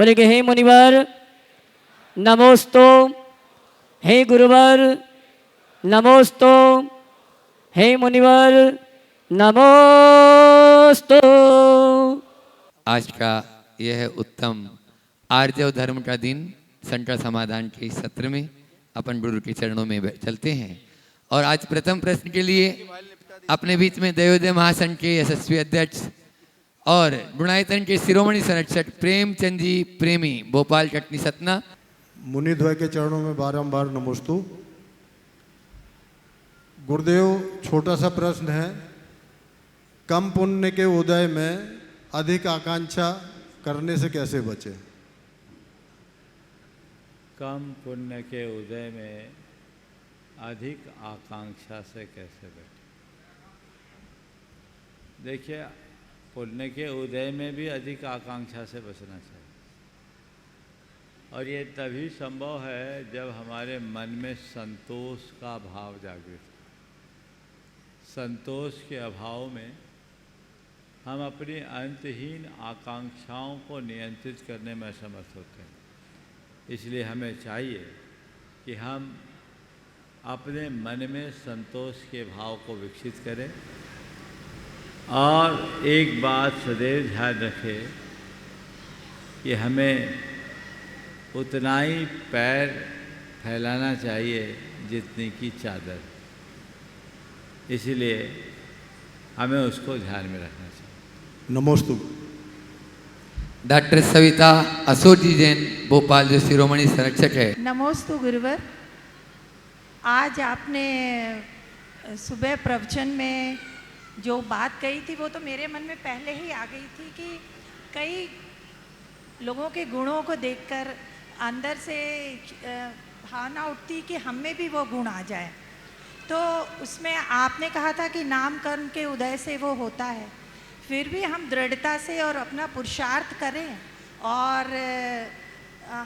बोले कि हे मुनिवर नमोस्तु, हे गुरुवर नमोस्तु, हे मुनिवर नमोस्तु। आज का यह उत्तम आर्जव धर्म का दिन संकट समाधान के इस सत्र में अपन गुरु के चरणों में चलते हैं। और आज प्रथम प्रश्न के लिए अपने बीच में दयोदय महासंघ के यशस्वी अध्यक्ष और गुणायतन के शिरोमणि संरक्षक प्रेमचंद जी प्रेमी भोपाल कटनी सतना। मुनिद्वय के चरणों में बारंबार नमोस्तु। गुरुदेव, छोटा सा प्रश्न है, कम पुण्य के उदय में अधिक आकांक्षा करने से कैसे बचे? कम पुण्य के उदय में अधिक आकांक्षा से कैसे बचे? देखिए, पुण्य के उदय में भी अधिक आकांक्षा से बचना चाहिए, और ये तभी संभव है जब हमारे मन में संतोष का भाव जागृत हो। संतोष के अभाव में हम अपनी अंतहीन आकांक्षाओं को नियंत्रित करने में असमर्थ होते हैं। इसलिए हमें चाहिए कि हम अपने मन में संतोष के भाव को विकसित करें, और एक बात सदैव ध्यान रखें कि हमें उतना ही पैर फैलाना चाहिए जितनी की चादर। इसलिए हमें उसको ध्यान में रखना चाहिए। नमोस्तु। डॉक्टर सविता असोजी जैन भोपाल जो शिरोमणि संरक्षक है। नमोस्तु गुरुवर। आज आपने सुबह प्रवचन में जो बात कही थी वो तो मेरे मन में पहले ही आ गई थी कि कई लोगों के गुणों को देखकर अंदर से भावना उठती कि हम में भी वो गुण आ जाए। तो उसमें आपने कहा था कि नाम कर्म के उदय से वो होता है, फिर भी हम दृढ़ता से और अपना पुरुषार्थ करें और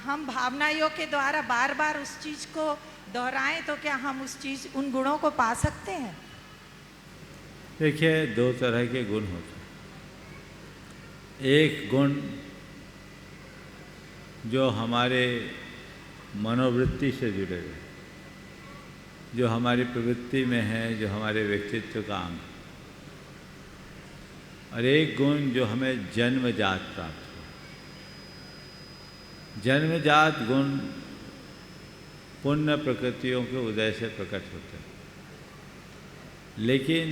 हम भावना योग के द्वारा बार बार उस चीज़ को दोहराएं, तो क्या हम उन गुणों को पा सकते हैं? देखिए, दो तरह के गुण होते हैं। एक गुण जो हमारे मनोवृत्ति से जुड़े हुए, जो हमारी प्रवृत्ति में है, जो हमारे व्यक्तित्व का अंग, और एक गुण जो हमें जन्मजात प्राप्त हो। जन्मजात गुण पुण्य प्रकृतियों के उदय से प्रकट होते हैं, लेकिन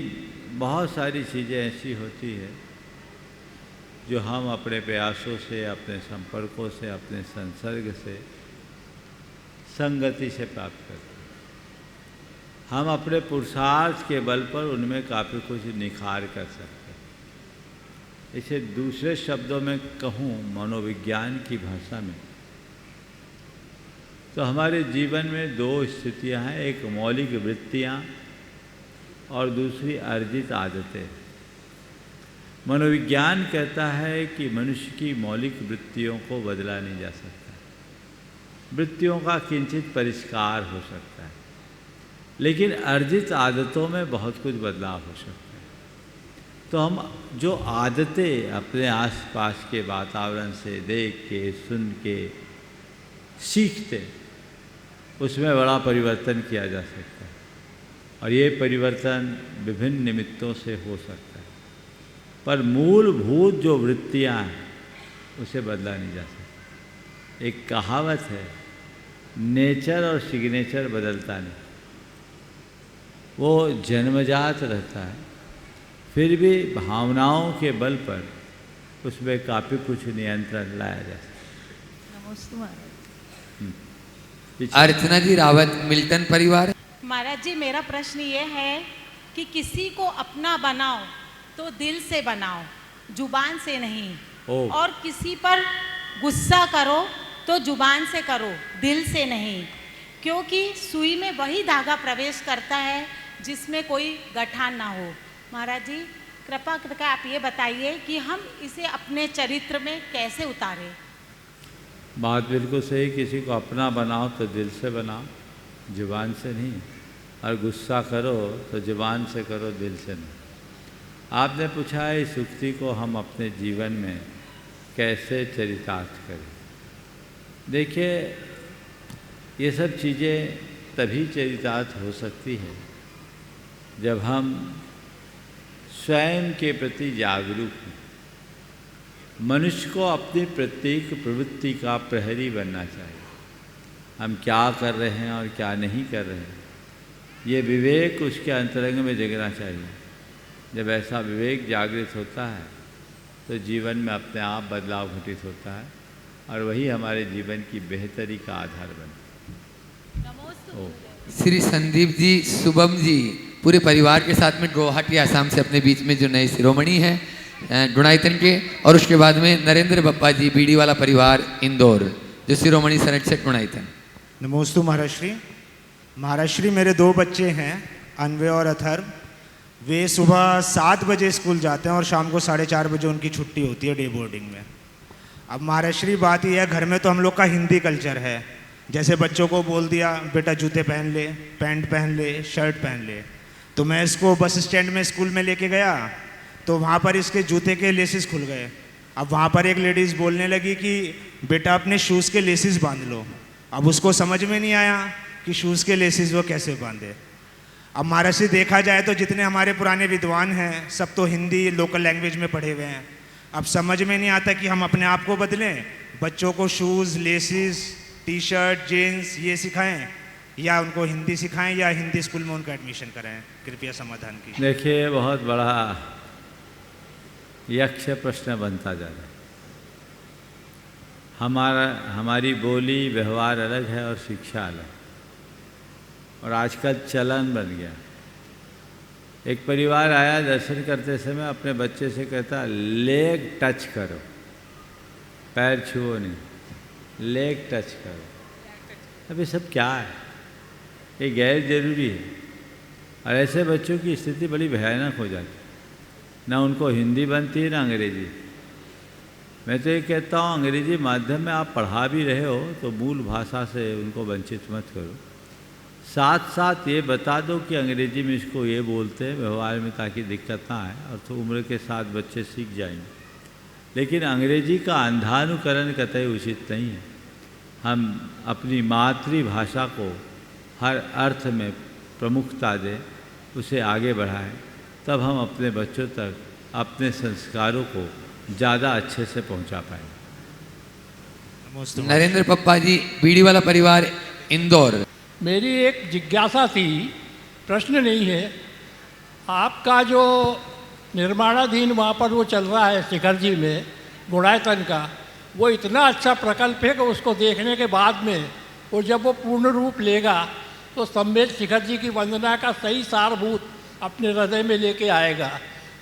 बहुत सारी चीज़ें ऐसी होती है जो हम अपने प्रयासों से, अपने संपर्कों से, अपने संसर्ग से, संगति से प्राप्त करते हैं। हम अपने पुरुषार्थ के बल पर उनमें काफ़ी कुछ निखार कर सकते हैं। इसे दूसरे शब्दों में कहूँ, मनोविज्ञान की भाषा में, तो हमारे जीवन में दो स्थितियाँ हैं, एक मौलिक वृत्तियाँ और दूसरी अर्जित आदतें। मनोविज्ञान कहता है कि मनुष्य की मौलिक वृत्तियों को बदला नहीं जा सकता, वृत्तियों का किंचित परिष्कार हो सकता है, लेकिन अर्जित आदतों में बहुत कुछ बदलाव हो सकता है। तो हम जो आदतें अपने आसपास के वातावरण से देख के, सुन के सीखते, उसमें बड़ा परिवर्तन किया जा सकता है, और ये परिवर्तन विभिन्न निमित्तों से हो सकता है, पर मूलभूत जो वृत्तियाँ हैं उसे बदला नहीं जा सकता। एक कहावत है, नेचर और सिग्नेचर बदलता नहीं, वो जन्मजात रहता है, फिर भी भावनाओं के बल पर उसमें काफ़ी कुछ नियंत्रण लाया जा सकता है। नमस्ते महाराज। अर्चना जी रावत, मिल्टन परिवार। महाराज जी, मेरा प्रश्न ये है कि किसी को अपना बनाओ तो दिल से बनाओ, जुबान से नहीं। और किसी पर गुस्सा करो तो जुबान से करो, दिल से नहीं, क्योंकि सुई में वही धागा प्रवेश करता है जिसमें कोई गठान ना हो। महाराज जी, कृपा करके आप ये बताइए कि हम इसे अपने चरित्र में कैसे उतारें। बात बिल्कुल सही, किसी को अपना बनाओ तो दिल से बनाओ, जुबान से नहीं, और गुस्सा करो तो जुबान से करो, दिल से नहीं। आपने पूछा है इस उक्ति को हम अपने जीवन में कैसे चरितार्थ करें। देखिए, ये सब चीज़ें तभी चरितार्थ हो सकती है जब हम स्वयं के प्रति जागरूक हों। मनुष्य को अपनी प्रत्येक प्रवृत्ति का प्रहरी बनना चाहिए। हम क्या कर रहे हैं और क्या नहीं कर रहे हैं, ये विवेक उसके अंतरंग में जगना चाहिए। जब ऐसा विवेक जागृत होता है तो जीवन में अपने आप बदलाव घटित होता है और वही हमारे जीवन की बेहतरी का आधार बनता है। श्री संदीप जी, शुभम जी पूरे परिवार के साथ में गुवाहाटी आसाम से अपने बीच में जो नए शिरोमणि हैं गुणायतन के, और उसके बाद में नरेंद्र बप्पा जी बीड़ी वाला परिवार इंदौर जो शिरोमणि संरक्षक गुणायतन। नमोस्तु महाराष्ट्री। महाराष्ट्री मेरे 2 बच्चे हैं, अन्वय और अथर्व। वे सुबह 7 बजे स्कूल जाते हैं और शाम को 4:30 बजे उनकी छुट्टी होती है डे बोर्डिंग में। अब महाराष्ट्री बात यह है, घर में तो हम लोग का हिंदी कल्चर है। जैसे बच्चों को बोल दिया बेटा जूते पहन ले, पैंट पहन ले, शर्ट पहन ले, तो मैं इसको बस स्टैंड में स्कूल में लेके गया तो वहाँ पर इसके जूते के लेसिस खुल गए। अब वहाँ पर एक लेडीज़ बोलने लगी कि बेटा अपने शूज़ के लेसिस बांध लो। अब उसको समझ में नहीं आया कि शूज़ के लेसिस वो कैसे बांधे। अब महाराष्ट्र देखा जाए तो जितने हमारे पुराने विद्वान हैं सब तो हिंदी लोकल लैंग्वेज में पढ़े हुए हैं। अब समझ में नहीं आता कि हम अपने आप को बदलें, बच्चों को shoes, laces, T shirt, jeans ये सिखाएं या उनको हिंदी सिखाएं या हिंदी स्कूल में उनका एडमिशन कराएं। कृपया समाधान कीजिए। देखिए, बहुत बड़ा यक्ष प्रश्न बनता जा रहा है। हमारी बोली व्यवहार अलग है और शिक्षा अलग, और आजकल चलन बन गया। एक परिवार आया दर्शन करते समय, अपने बच्चे से कहता लेग टच करो, पैर छुओ नहीं, लेग टच करो। अब ये सब क्या है? ये गैर जरूरी है और ऐसे बच्चों की स्थिति बड़ी भयानक हो जाती है। ना उनको हिंदी बनती है ना अंग्रेजी। मैं तो ये कहता हूँ अंग्रेजी माध्यम में आप पढ़ा भी रहे हो तो मूल भाषा से उनको वंचित मत करो। साथ साथ ये बता दो कि अंग्रेजी में इसको ये बोलते हैं व्यवहार में, ताकि दिक्कत ना आए और तो उम्र के साथ बच्चे सीख जाएंगे। लेकिन अंग्रेजी का अंधानुकरण कतई उचित नहीं है। हम अपनी मातृभाषा को हर अर्थ में प्रमुखता दें, उसे आगे बढ़ाएं, तब हम अपने बच्चों तक अपने संस्कारों को ज़्यादा अच्छे से पहुंचा पाएंगे। नरेंद्र पप्पा जी बीड़ी वाला परिवार इंदौर। मेरी एक जिज्ञासा थी, प्रश्न नहीं है। आपका जो निर्माणाधीन वहाँ पर वो चल रहा है शिखर जी में गुणायतन का, वो इतना अच्छा प्रकल्प है कि उसको देखने के बाद में वो जब वो पूर्ण रूप लेगा तो सम्मेद शिखर जी की वंदना का सही सारभूत अपने हृदय में लेके आएगा।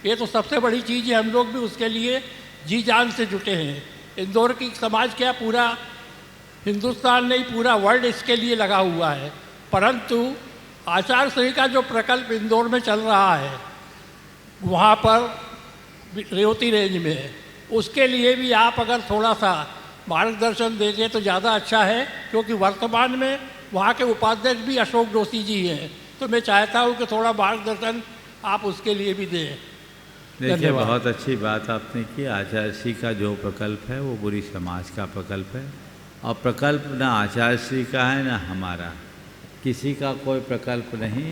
ये तो सबसे बड़ी चीज़ है। हम लोग भी उसके लिए जी जान से जुटे हैं। इंदौर की समाज क्या, पूरा हिंदुस्तान नहीं पूरा वर्ल्ड इसके लिए लगा हुआ है। परंतु आचार संहिता जो प्रकल्प इंदौर में चल रहा है वहाँ पर रेवती रेंज में, उसके लिए भी आप अगर थोड़ा सा मार्गदर्शन देंगे तो ज़्यादा अच्छा है, क्योंकि वर्तमान में वहाँ के उपाध्यक्ष भी अशोक जोशी जी हैं। तो मैं चाहता हूँ कि थोड़ा मार्गदर्शन आप उसके लिए भी दें। देखिए, बहुत अच्छी बात आपने की। आचार्यश्री का जो प्रकल्प है वो पूरी समाज का प्रकल्प है, और प्रकल्प ना आचार्यश्री का है ना हमारा, किसी का कोई प्रकल्प नहीं।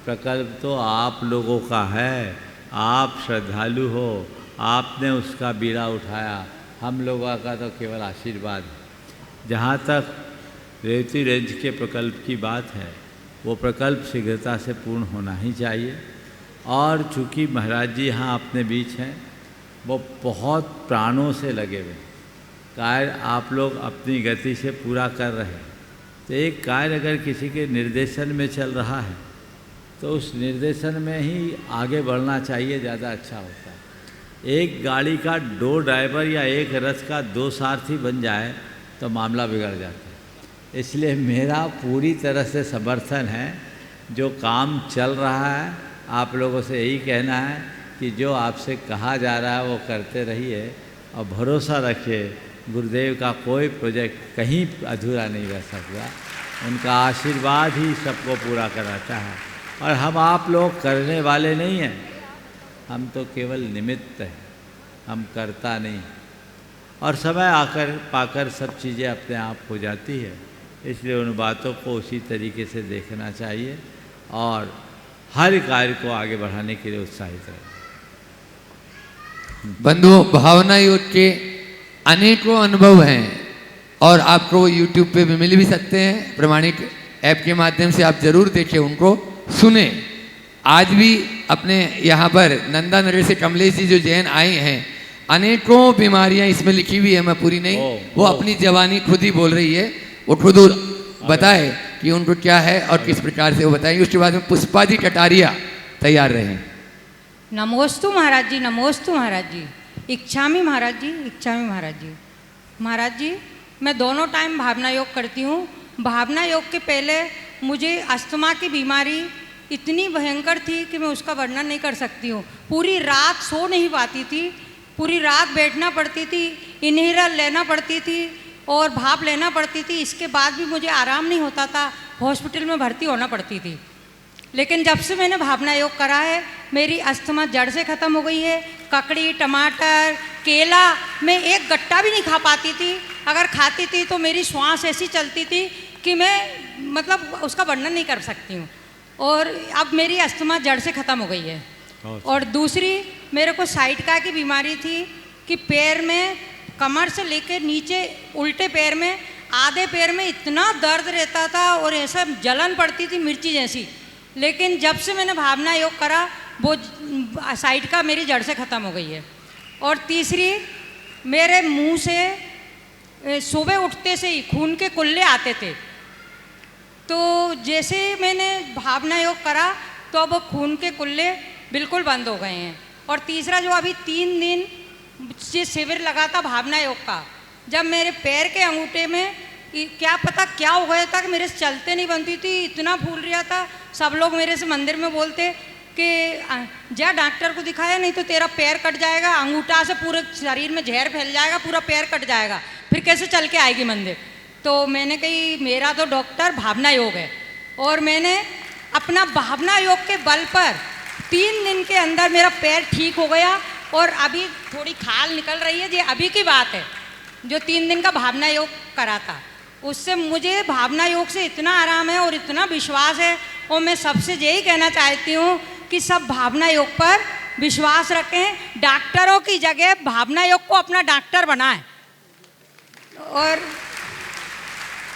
प्रकल्प तो आप लोगों का है। आप श्रद्धालु हो, आपने उसका बीड़ा उठाया। हम लोगों का तो केवल आशीर्वाद है। जहाँ तक रेवती रेंज के प्रकल्प की बात है, वो प्रकल्प शीघ्रता से पूर्ण होना ही चाहिए। और चूँकि महाराज जी यहाँ अपने बीच हैं, वो बहुत प्राणों से लगे हुए। कार्य आप लोग अपनी गति से पूरा कर रहे हैं, तो एक कार्य अगर किसी के निर्देशन में चल रहा है तो उस निर्देशन में ही आगे बढ़ना चाहिए, ज़्यादा अच्छा होता है। एक गाड़ी का 2 ड्राइवर या एक रथ का 2 सारथी बन जाए तो मामला बिगड़ जाता है। इसलिए मेरा पूरी तरह से समर्थन है। जो काम चल रहा है, आप लोगों से यही कहना है कि जो आपसे कहा जा रहा है वो करते रहिए, और भरोसा रखिए गुरुदेव का कोई प्रोजेक्ट कहीं अधूरा नहीं रह सकता। उनका आशीर्वाद ही सबको पूरा कराता है, और हम आप लोग करने वाले नहीं हैं, हम तो केवल निमित्त हैं, हम करता नहीं। और समय आकर पाकर सब चीज़ें अपने आप हो जाती है। इसलिए उन बातों को उसी तरीके से देखना चाहिए और हर कार्य को आगे बढ़ाने के लिए उत्साहित रहें। बंधुओं, भावना योग के अनेकों अनुभव हैं और आपको YouTube पे भी मिल भी सकते हैं। प्रमाणिक ऐप के माध्यम से आप जरूर देखें, उनको सुने। आज भी अपने यहाँ पर नंदा नगर से कमलेश जी जो जैन आए हैं, अनेकों बीमारियां इसमें लिखी हुई है, मैं पूरी नहीं, वो अपनी जवानी खुद ही बोल रही है, वो खुद बताए कि उनको क्या है और किस प्रकार से वो बताएंगे। उसके बाद में पुष्पा जी कटारिया तैयार रहे। नमोस्तु महाराज जी, नमोस्तु महाराज जी। इच्छामी महाराज जी, इच्छामी महाराज जी। महाराज जी, मैं दोनों टाइम भावना योग करती हूँ। भावना योग के पहले मुझे अस्थमा की बीमारी इतनी भयंकर थी कि मैं उसका वर्णन नहीं कर सकती हूँ। पूरी रात सो नहीं पाती थी, पूरी रात बैठना पड़ती थी, इन्हेलर लेना पड़ती थी और भाप लेना पड़ती थी। इसके बाद भी मुझे आराम नहीं होता था, हॉस्पिटल में भर्ती होना पड़ती थी। लेकिन जब से मैंने भावना योग करा है, मेरी अस्थमा जड़ से ख़त्म हो गई है। ककड़ी, टमाटर, केला मैं एक गट्टा भी नहीं खा पाती थी। अगर खाती थी तो मेरी श्वास ऐसी चलती थी कि मैं मतलब उसका वर्णन नहीं कर सकती हूँ। और अब मेरी अस्थमा जड़ से ख़त्म हो गई है। और दूसरी, मेरे को साइटिका की बीमारी थी कि पैर में कमर से लेकर नीचे उल्टे पैर में, आधे पैर में इतना दर्द रहता था और ऐसा जलन पड़ती थी मिर्ची जैसी। लेकिन जब से मैंने भावना योग करा, वो साइटिका मेरी जड़ से ख़त्म हो गई है। और तीसरी, मेरे मुंह से सुबह उठते से ही खून के कुल्ले आते थे, तो जैसे मैंने भावना योग करा तो अब खून के कुल्ले बिल्कुल बंद हो गए हैं। और तीसरा, जो अभी 3 दिन से शिविर लगा था भावना योग का, जब मेरे पैर के अंगूठे में क्या पता क्या हो गया था कि मेरे से चलते नहीं बनती थी, इतना फूल रहा था। सब लोग मेरे से मंदिर में बोलते कि जा डॉक्टर को दिखाया, नहीं तो तेरा पैर कट जाएगा, अंगूठा से पूरे शरीर में जहर फैल जाएगा, पूरा पैर कट जाएगा, फिर कैसे चल के आएगी मंदिर। तो मैंने कही मेरा तो डॉक्टर भावना योग है। और मैंने अपना भावना योग के बल पर 3 दिन के अंदर मेरा पैर ठीक हो गया और अभी थोड़ी खाल निकल रही है। ये अभी की बात है, जो 3 दिन का भावना योग करा था, उससे मुझे भावना योग से इतना आराम है और इतना विश्वास है। और मैं सबसे यही कहना चाहती हूँ कि सब भावना योग पर विश्वास रखें, डॉक्टरों की जगह भावना योग को अपना डॉक्टर बनाएं।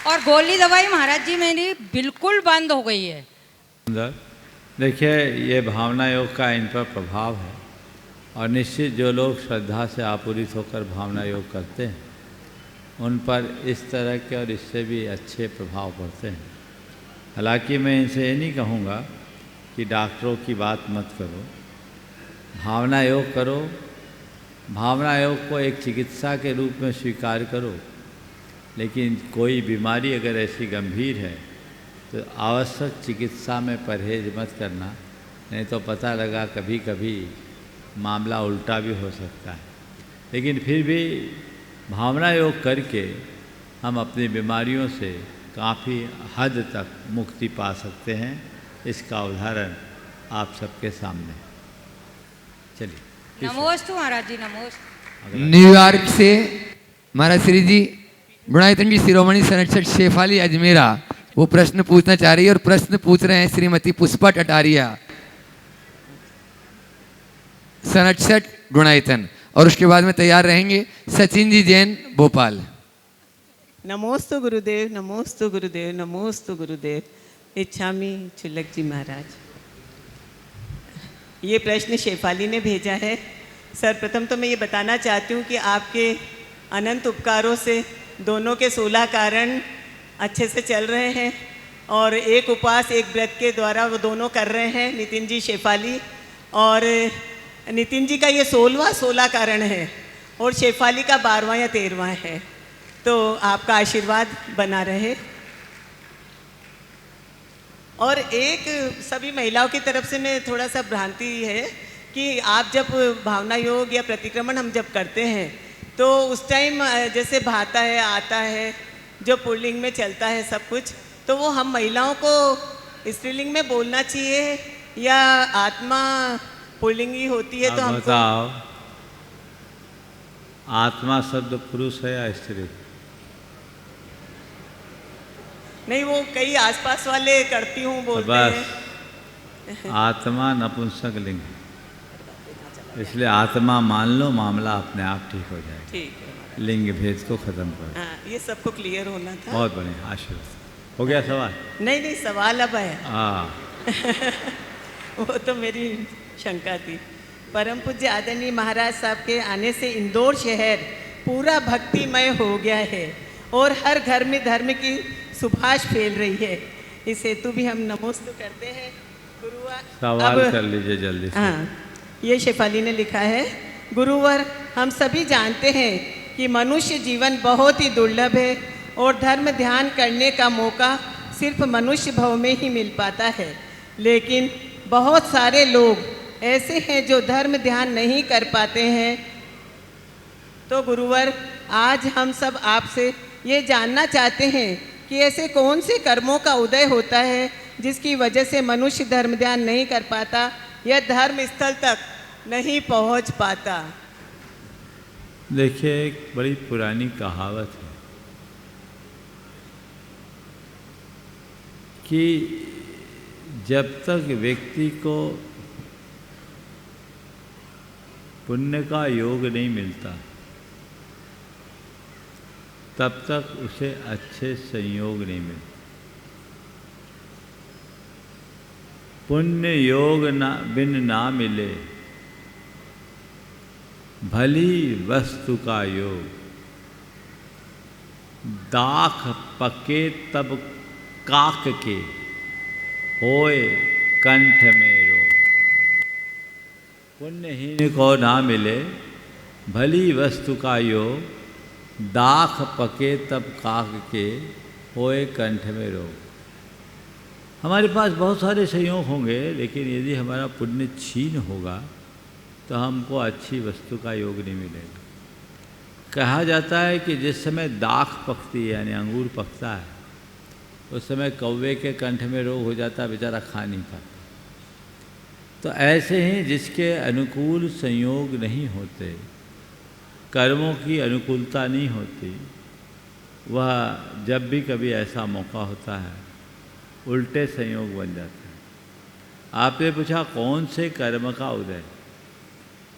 और गोली दवाई महाराज जी मेरी बिल्कुल बंद हो गई है। देखिए, ये भावना योग का इन पर प्रभाव है और निश्चित जो लोग श्रद्धा से आपूरित होकर भावना योग करते हैं, उन पर इस तरह के और इससे भी अच्छे प्रभाव पड़ते हैं। हालांकि मैं इनसे ये नहीं कहूँगा कि डॉक्टरों की बात मत करो, भावना योग करो, भावना योग को एक चिकित्सा के रूप में स्वीकार करो। लेकिन कोई बीमारी अगर ऐसी गंभीर है तो आवश्यक चिकित्सा में परहेज मत करना, नहीं तो पता लगा कभी कभी मामला उल्टा भी हो सकता है। लेकिन फिर भी भावना योग करके हम अपनी बीमारियों से काफ़ी हद तक मुक्ति पा सकते हैं। इसका उदाहरण आप सबके सामने। चलिए, नमोस्तु महाराज जी, नमोस्तु। न्यूयॉर्क से महाराज श्री जी गुणायतन की शिरोमणि संरक्षक शेफाली अजमेरा वो प्रश्न पूछना चाह रही है और प्रश्न पूछ रहे हैं श्रीमती पुष्पा कटारिया, संरक्षक गुणायतन। और उसके बाद में तैयार रहेंगे सचिन जी जैन भोपाल। नमोस्तु गुरुदेव, नमोस्तु गुरुदेव, नमोस्तु गुरुदेव। इच्छामी चुलक जी महाराज, ये प्रश्न शेफाली ने भेजा है। सर्वप्रथम तो मैं ये बताना चाहती हूँ कि आपके अनंत उपकारों से दोनों के 16 कारण अच्छे से चल रहे हैं और एक उपवास एक व्रत के द्वारा वो दोनों कर रहे हैं, नितिन जी, शेफाली। और नितिन जी का ये 16वां कारण है और शेफाली का 12वां या 13वां है। तो आपका आशीर्वाद बना रहे। और एक सभी महिलाओं की तरफ से मैं थोड़ा सा भ्रांति है कि आप जब भावना योग या प्रतिक्रमण हम जब करते हैं तो उस टाइम जैसे भाता है, आता है, जो पुल्लिंग में चलता है सब कुछ, तो वो हम महिलाओं को स्त्रीलिंग में बोलना चाहिए या आत्मा पुल्लिंग ही होती है? तो हम बताओ। आत्मा शब्द पुरुष है या स्त्री? नहीं, वो कई आसपास वाले करती हूँ बोलते बस हैं। आत्मा नपुंसक लिंग, इसलिए आत्मा मान लो, मामला अपने आप ठीक हो जाएगा। ठीक है, लिंग भेद को खत्म कर। हाँ, ये सबको क्लियर होना था। बहुत बढ़िया, आशीर्वाद। हो गया सवाल? नहीं नहीं, सवाल अब है। हाँ, वो तो मेरी शंका थी। परम पूज्य आदरणीय महाराज साहब के आने से इंदौर शहर पूरा भक्तिमय हो गया है और हर घर में धर्म की सुभाष फैल रही है। इस हेतु भी हम नमोस्तु करते हैं। गुरुवार सवाल कर लीजिए जल्दी से। हाँ, ये शेफाली ने लिखा है, गुरुवर हम सभी जानते हैं कि मनुष्य जीवन बहुत ही दुर्लभ है और धर्म ध्यान करने का मौका सिर्फ मनुष्य भव में ही मिल पाता है, लेकिन बहुत सारे लोग ऐसे हैं जो धर्म ध्यान नहीं कर पाते हैं। तो गुरुवर, आज हम सब आपसे ये जानना चाहते हैं कि ऐसे कौन से कर्मों का उदय होता है जिसकी वजह से मनुष्य धर्म ध्यान नहीं कर पाता या धर्म स्थल तक नहीं पहुंच पाता। देखिए, एक बड़ी पुरानी कहावत है कि जब तक व्यक्ति को पुण्य का योग नहीं मिलता तब तक उसे अच्छे संयोग नहीं मिलते। पुण्य योग बिन ना मिले भली वस्तु का योग, दाख पके तब काक के होए कंठ में रोग। पुण्यहीन को ना मिले भली वस्तु का योग, दाख पके तब काक के होए कंठ में रोग। हमारे पास बहुत सारे संयोग होंगे, लेकिन यदि हमारा पुण्य क्षीण होगा तो हमको अच्छी वस्तु का योग नहीं मिलेगा। कहा जाता है कि जिस समय दाख पकती है यानी अंगूर पकता है, उस समय कौवे के कंठ में रोग हो जाता है, बेचारा खा नहीं पाता। तो ऐसे ही जिसके अनुकूल संयोग नहीं होते, कर्मों की अनुकूलता नहीं होती, वह जब भी कभी ऐसा मौका होता है उल्टे संयोग बन जाते हैं। आपने पूछा कौन से कर्म का उदय,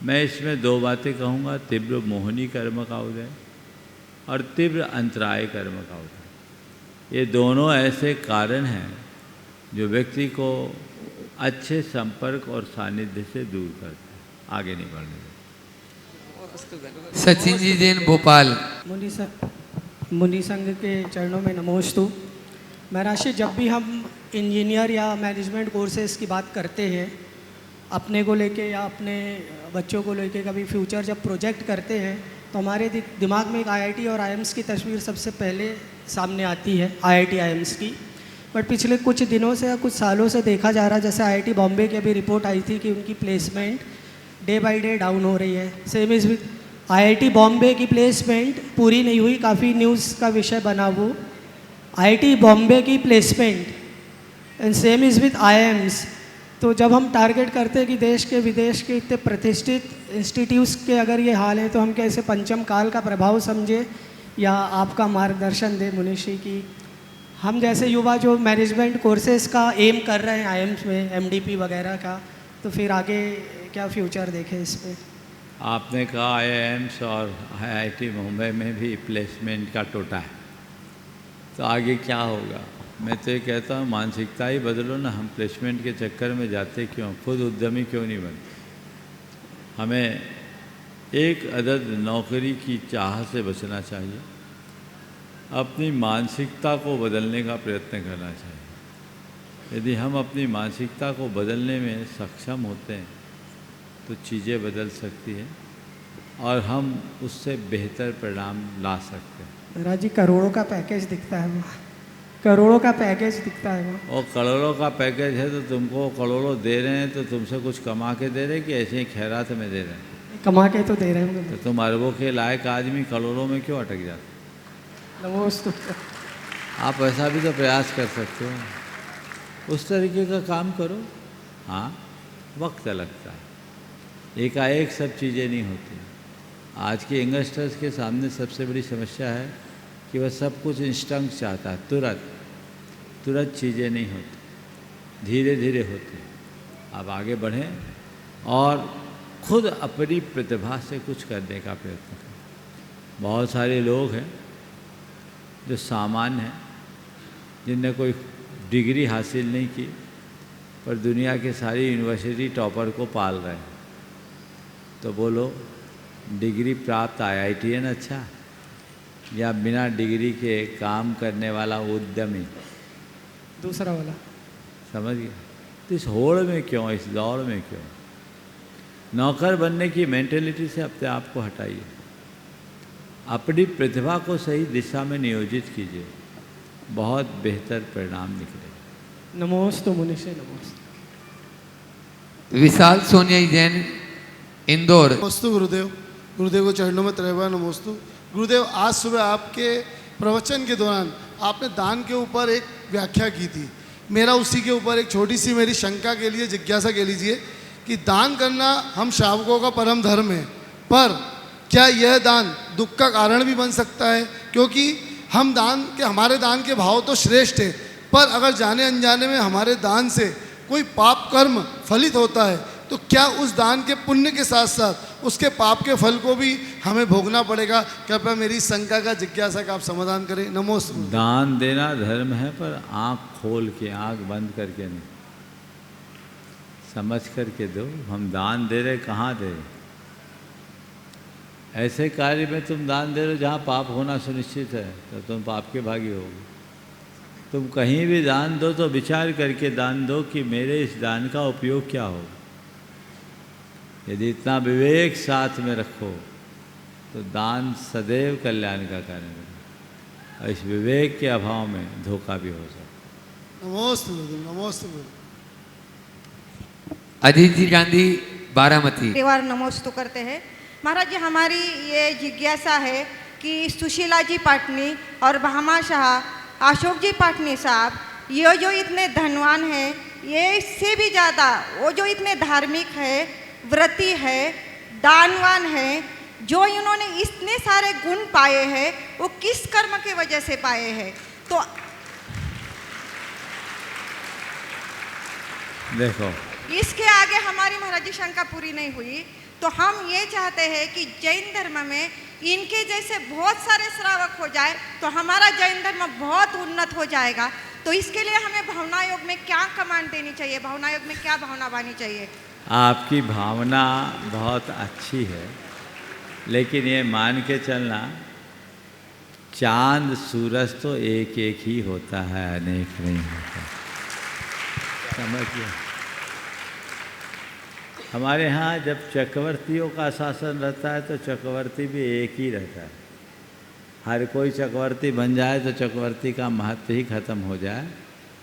मैं इसमें दो बातें कहूँगा, तीव्र मोहनी कर्म का उदय और तीव्र अंतराय कर्म का उदय। ये दोनों ऐसे कारण हैं जो व्यक्ति को अच्छे संपर्क और सानिध्य से दूर करते हैं, आगे नहीं बढ़ने देते। सचिन जी जैन भोपाल। मुनि संघ के चरणों में नमोस्तु। महाराज जी, जब भी हम इंजीनियर या मैनेजमेंट कोर्सेज की बात करते हैं अपने को लेके या अपने बच्चों को लेके, कभी फ्यूचर जब प्रोजेक्ट करते हैं तो हमारे दिमाग में एक आईआईटी और आईएम्स की तस्वीर सबसे पहले सामने आती है, आईआईटी आईएम्स की। बट पिछले कुछ दिनों से या कुछ सालों से देखा जा रहा है, जैसे आईआईटी बॉम्बे की अभी रिपोर्ट आई थी कि उनकी placement day by day down हो रही है। Same is with IIT Bombay की प्लेसमेंट पूरी नहीं हुई, काफ़ी न्यूज़ का विषय बना वो आईआईटी बॉम्बे की placement, and same is with IIMs. तो जब हम टारगेट करते हैं कि देश के विदेश के इतने प्रतिष्ठित इंस्टीट्यूट्स के अगर ये हाल है, तो हम कैसे पंचम काल का प्रभाव समझे या आपका मार्गदर्शन दे मुनिषी की हम जैसे युवा जो मैनेजमेंट कोर्सेज का एम कर रहे हैं आईएम्स में, एमडीपी वगैरह का, तो फिर आगे क्या फ्यूचर देखें इस पर? आपने कहा आईआईएम्स और आईआईटी मुंबई में भी प्लेसमेंट का टोटा है, तो आगे क्या होगा? मैं तो ये कहता हूँ मानसिकता ही बदलो ना। हम प्लेसमेंट के चक्कर में जाते क्यों? खुद उद्यमी क्यों नहीं बनते? हमें एक अदद नौकरी की चाह से बचना चाहिए, अपनी मानसिकता को बदलने का प्रयत्न करना चाहिए। यदि हम अपनी मानसिकता को बदलने में सक्षम होते हैं तो चीज़ें बदल सकती हैं और हम उससे बेहतर परिणाम ला सकते हैं। महाराज जी, करोड़ों का पैकेज दिखता है, वो करोड़ों का पैकेज दिखता है वो। और करोड़ों का पैकेज है तो तुमको करोड़ों दे रहे हैं, तो तुमसे कुछ कमा के दे रहे हैं कि ऐसे ही खैरात में दे रहे हैं? कमा के तो दे रहे हैं। तो तुम अरबों के लायक आदमी करोड़ों में क्यों अटक जाते? नमोस्तु। आप ऐसा भी तो प्रयास कर सकते हो, उस तरीके का काम करो। हाँ, वक्त लगता है, एकाएक सब चीज़ें नहीं होती। आज के यंगस्टर्स के सामने सबसे बड़ी समस्या है कि वह सब कुछ इंस्टेंट चाहता है, तुरंत चीज़ें नहीं होती, धीरे धीरे होती। आप आगे बढ़ें और खुद अपनी प्रतिभा से कुछ करने का प्रयत्न करें। बहुत सारे लोग हैं जो सामान्य हैं, जिनने कोई डिग्री हासिल नहीं की पर दुनिया के सारी यूनिवर्सिटी टॉपर को पाल रहे हैं। तो बोलो, डिग्री प्राप्त IITian अच्छा या बिना डिग्री के काम करने वाला उद्यमी? दूसरा वाला। समझ गए? तो इस होड़ में क्यों, इस दौड़ में क्यों? नौकर बनने की मेंटेलिटी से अपने आप को हटाइए, अपनी प्रतिभा को सही दिशा में नियोजित कीजिए, बहुत बेहतर परिणाम निकलेगा। नमोस्तु मुनिषे नमोस्तु। विशाल सोनिया जैन, इंदौर। नमोस्तु गुरुदेव। गुरुदेव को चरणों में त्रैवार नमोस्तु। गुरुदेव, आज सुबह आपके प्रवचन के दौरान आपने दान के ऊपर एक व्याख्या की थी। मेरा उसी के ऊपर एक छोटी सी मेरी शंका के लिए जिज्ञासा कह लीजिए कि दान करना हम श्रावकों का परम धर्म है, पर क्या यह दान दुख का कारण भी बन सकता है? क्योंकि हम हमारे दान के भाव तो श्रेष्ठ है, पर अगर जाने अनजाने में हमारे दान से कोई पाप कर्म फलित होता है तो क्या उस दान के पुण्य के साथ साथ उसके पाप के फल को भी हमें भोगना पड़ेगा? कृपया मेरी शंका का, जिज्ञासा का आप समाधान करें। नमोस्तु। दान देना धर्म है, पर आँख खोल के, आँख बंद करके नहीं, समझ करके दो। हम दान दे रहे, कहाँ दे रहे? ऐसे कार्य में तुम दान दे रहे हो जहाँ पाप होना सुनिश्चित है, तो तुम पाप के भागी होगे। तुम कहीं भी दान दो तो विचार करके दान दो कि मेरे इस दान का उपयोग क्या हो। यदि इतना विवेक साथ में रखो तो दान सदैव कल्याण का कारण है, और इस विवेक के अभाव में धोखा भी हो सकता है। नमोस्तु नमोस्तु। अजीत जी गांधी, बारामती। परिवार नमोस्तु करते हैं। महाराज जी, हमारी ये जिज्ञासा है कि सुशीला जी पाटनी और भामा शाह, अशोक जी पाटनी साहब, ये जो इतने धनवान हैं, ये इससे भी ज़्यादा वो जो इतने धार्मिक है, व्रती है, दानवान है, जो इन्होंने इतने सारे गुण पाए हैं, वो किस कर्म के वजह से पाए हैं? तो देखो, इसके आगे हमारी महाराज जी शंका पूरी नहीं हुई। तो हम ये चाहते हैं कि जैन धर्म में इनके जैसे बहुत सारे श्रावक हो जाए तो हमारा जैन धर्म बहुत उन्नत हो जाएगा। तो इसके लिए हमें भावना योग में क्या कमांड देनी चाहिए? भावना योग में क्या भावना बानी चाहिए? आपकी भावना बहुत अच्छी है, लेकिन ये मान के चलना, चांद सूरज तो एक एक ही होता है, अनेक नहीं होता। समझिए, हमारे यहाँ जब चक्रवर्तियों का शासन रहता है तो चक्रवर्ती भी एक ही रहता है। हर कोई चक्रवर्ती बन जाए तो चक्रवर्ती का महत्व ही खत्म हो जाए।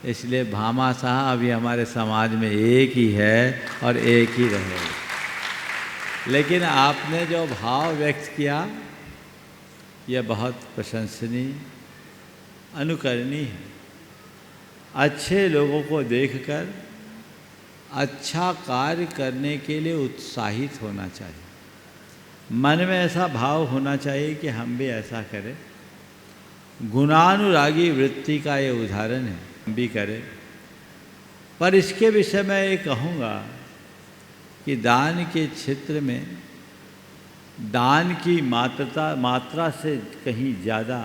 इसलिए भामा शाह अभी हमारे समाज में एक ही है और एक ही रहेगा। लेकिन आपने जो भाव व्यक्त किया, यह बहुत प्रशंसनीय, अनुकरणीय है। अच्छे लोगों को देखकर अच्छा कार्य करने के लिए उत्साहित होना चाहिए। मन में ऐसा भाव होना चाहिए कि हम भी ऐसा करें। गुणानुरागी वृत्ति का ये उदाहरण है, हम भी करें। पर इसके विषय में ये कहूँगा कि दान के क्षेत्र में दान की मात्रा से कहीं ज़्यादा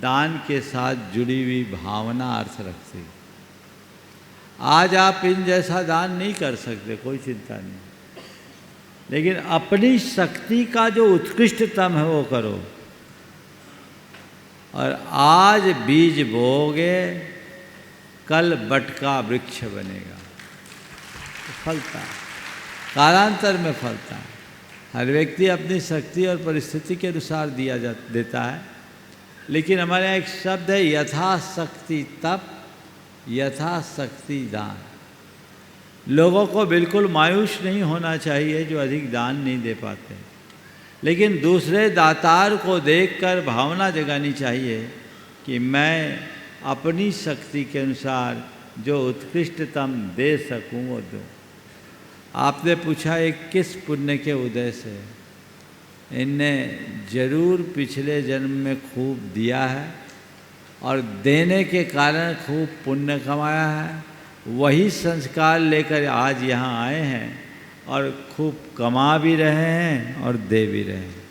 दान के साथ जुड़ी हुई भावना अर्थ रखती है। आज आप इन जैसा दान नहीं कर सकते, कोई चिंता नहीं, लेकिन अपनी शक्ति का जो उत्कृष्टतम है वो करो। और आज बीज बोओगे, कल बटका वृक्ष बनेगा, फलता है, कालांतर में फलता है। हर व्यक्ति अपनी शक्ति और परिस्थिति के अनुसार देता है। लेकिन हमारे यहाँ एक शब्द है, यथाशक्ति तप, यथाशक्ति दान। लोगों को बिल्कुल मायूस नहीं होना चाहिए जो अधिक दान नहीं दे पाते, लेकिन दूसरे दातार को देखकर भावना जगानी चाहिए कि मैं अपनी शक्ति के अनुसार जो उत्कृष्टतम दे सकूं वो दूं। आपने पूछा एक किस पुण्य के उदय से? इनने जरूर पिछले जन्म में खूब दिया है और देने के कारण खूब पुण्य कमाया है, वही संस्कार लेकर आज यहाँ आए हैं और खूब कमा भी रहे हैं और दे भी रहे हैं।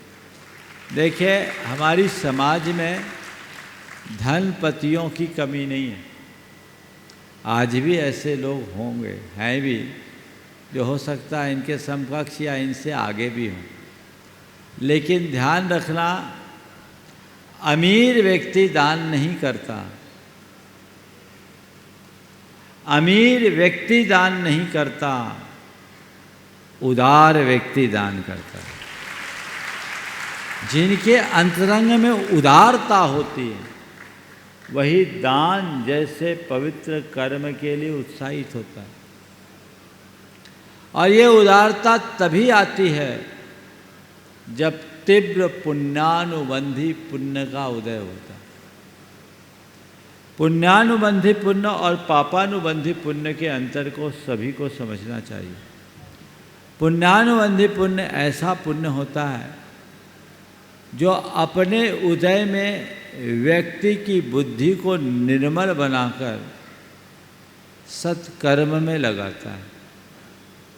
देखिए, हमारी समाज में धनपतियों की कमी नहीं है। आज भी ऐसे लोग होंगे, हैं भी, जो हो सकता है इनके समकक्ष या इनसे आगे भी हों। लेकिन ध्यान रखना, अमीर व्यक्ति दान नहीं करता, अमीर व्यक्ति दान नहीं करता, उदार व्यक्ति दान करता है। जिनके अंतरंग में उदारता होती है वही दान जैसे पवित्र कर्म के लिए उत्साहित होता है। और ये उदारता तभी आती है जब तीव्र पुण्यानुबंधी पुण्य का उदय होता है। पुण्यानुबंधी पुण्य और पापानुबंधी पुण्य के अंतर को सभी को समझना चाहिए। पुण्यानुबंधी पुण्य ऐसा पुण्य होता है जो अपने उदय में व्यक्ति की बुद्धि को निर्मल बनाकर सत्कर्म में लगाता है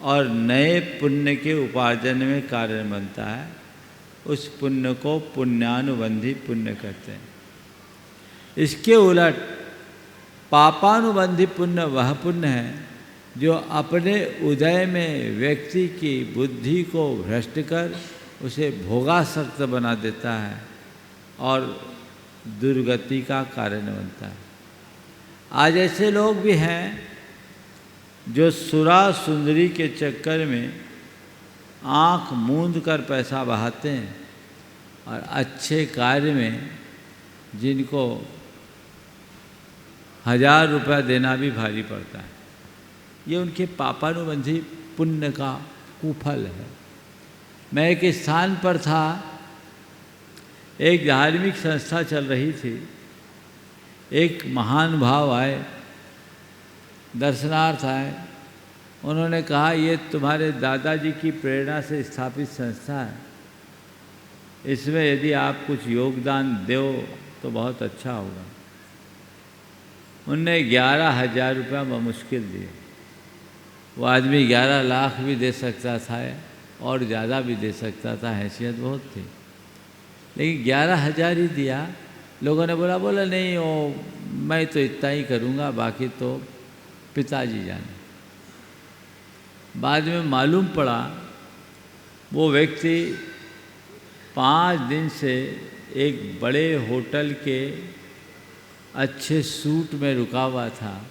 और नए पुण्य के उपार्जन में कारण बनता है। उस पुण्य को पुण्यानुबंधी पुण्य कहते हैं। इसके उलट पापानुबंधी पुण्य वह पुण्य है जो अपने उदय में व्यक्ति की बुद्धि को भ्रष्ट कर उसे भोगासक्त बना देता है और दुर्गति का कारण बनता है। आज ऐसे लोग भी हैं जो सुरा सुंदरी के चक्कर में आँख मूंद कर पैसा बहाते हैं और अच्छे कार्य में जिनको 1000 रुपया देना भी भारी पड़ता है। ये उनके पापानुबंधी पुण्य का कुफल है। मैं एक स्थान पर था, एक धार्मिक संस्था चल रही थी। एक महान भाव आए, दर्शनार्थ आए। उन्होंने कहा, ये तुम्हारे दादाजी की प्रेरणा से स्थापित संस्था है, इसमें यदि आप कुछ योगदान दो तो बहुत अच्छा होगा। उनने 11,000 रुपया मुश्किल दिए। वो आदमी 11 लाख भी दे सकता था और ज़्यादा भी दे सकता था, हैसियत बहुत थी, लेकिन 11,000 ही दिया। लोगों ने बोला नहीं, वो मैं तो इतना ही करूँगा, बाकी तो पिताजी जाने। बाद में मालूम पड़ा वो व्यक्ति 5 दिन से एक बड़े होटल के अच्छे सूट में रुका हुआ था,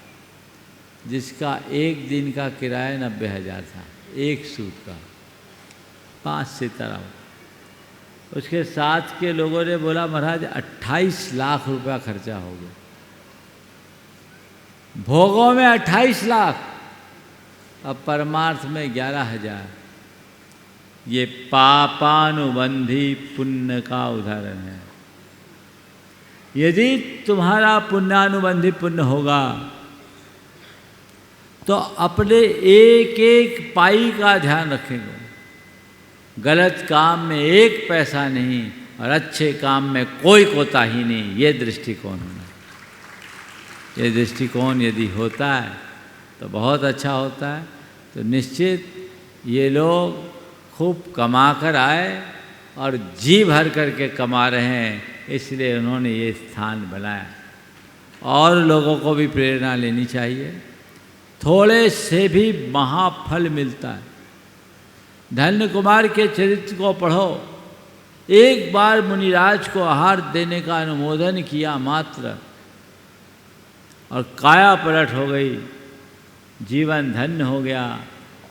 जिसका एक दिन का किराया 90,000 था, एक सूट का, 5 सितारा। उसके साथ के लोगों ने बोला, महाराज 28 लाख रुपया खर्चा हो गया। भोगों में 28 लाख, अब परमार्थ में 11,000। ये पापानुबंधी पुण्य का उदाहरण है। यदि तुम्हारा पुण्यानुबंधी पुण्य होगा तो अपने एक एक पाई का ध्यान रखेंगे। गलत काम में एक पैसा नहीं और अच्छे काम में कोई कोताही नहीं। ये दृष्टिकोण होना, ये दृष्टिकोण यदि होता है तो बहुत अच्छा होता है। तो निश्चित ये लोग खूब कमा कर आए और जी भर करके कमा रहे हैं, इसलिए उन्होंने ये स्थान बनाया। और लोगों को भी प्रेरणा लेनी चाहिए। थोड़े से भी महाफल मिलता है। धन्य कुमार के चरित्र को पढ़ो। एक बार मुनिराज को आहार देने का अनुमोदन किया मात्र और काया पलट हो गई, जीवन धन्य हो गया,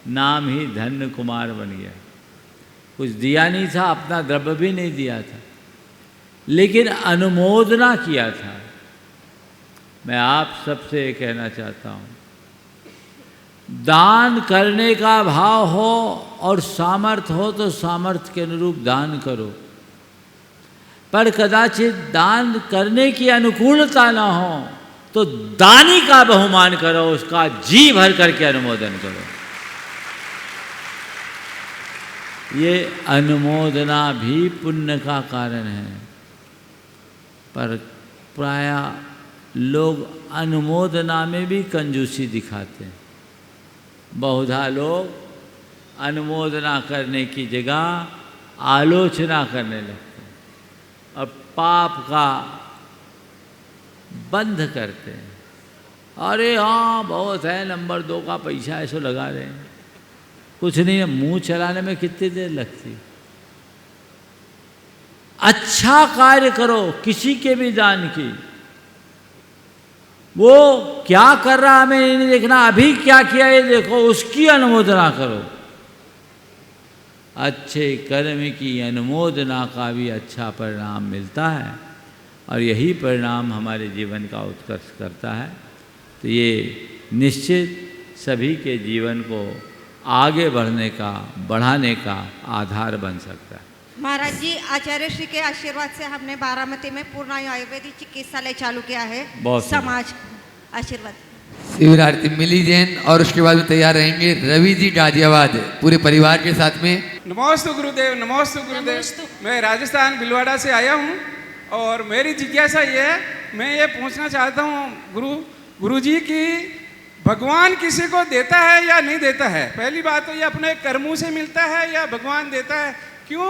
नाम ही धन्य कुमार बन गया। कुछ दिया नहीं था, अपना द्रव्य भी नहीं दिया था, लेकिन अनुमोदना किया था। मैं आप सबसे ये कहना चाहता हूँ, दान करने का भाव हो और सामर्थ्य हो तो सामर्थ्य के अनुरूप दान करो, पर कदाचित दान करने की अनुकूलता ना हो तो दानी का बहुमान करो, उसका जी भर करके अनुमोदन करो। ये अनुमोदना भी पुण्य का कारण है, पर प्रायः लोग अनुमोदना में भी कंजूसी दिखाते हैं। बहुधा लोग अनुमोदना करने की जगह आलोचना करने लगते हैं और पाप का बंद करते हैं। अरे हाँ बहुत है, नंबर 2 का पैसा ऐसे लगा रहे हैं, कुछ नहीं है, मुंह चलाने में कितनी देर लगती। अच्छा कार्य करो, किसी के भी दान की, वो क्या कर रहा हमें नहीं देखना, अभी क्या किया ये देखो, उसकी अनुमोदना करो। अच्छे कर्म की अनुमोदना का भी अच्छा परिणाम मिलता है और यही परिणाम हमारे जीवन का उत्कर्ष करता है। तो ये निश्चित सभी के जीवन को आगे बढ़ने का, बढ़ाने का आधार बन सकता है। महाराज जी, आचार्य श्री के आशीर्वाद से हमने बारामती में पूर्णायु आयुर्वेदिक चिकित्सालय चालू किया है। बहुत समाज आशीर्वाद। शिविर आरती मिली जैन और उसके बाद में तैयार रहेंगे रवि जी गाजियाबाद पूरे परिवार के साथ में। नमोस्तु गुरुदेव, नमोस्तु गुरुदेव। मैं राजस्थान भिलवाड़ा से आया हूँ और मेरी जिज्ञासा ये है, मैं ये पूछना चाहता हूँ गुरु जी की भगवान किसी को देता है या नहीं देता है? पहली बात तो ये अपने कर्मों से मिलता है या भगवान देता है? क्यों